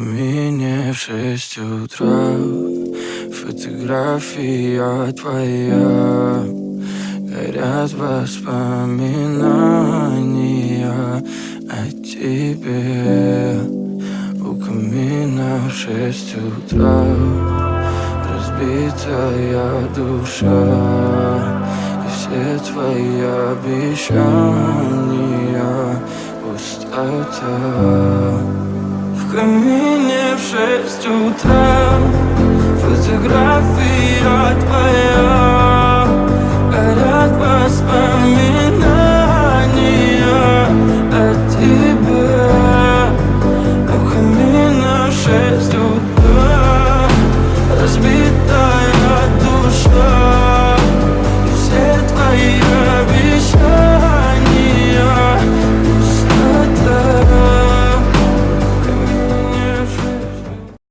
Мне в 6 утра, фотография твоя, горят воспоминания о тебе. У камина в 6 утра, разбитая душа, и все твои обещания пустота. В камине в 6 утра, фотография твоя, горят воспоминания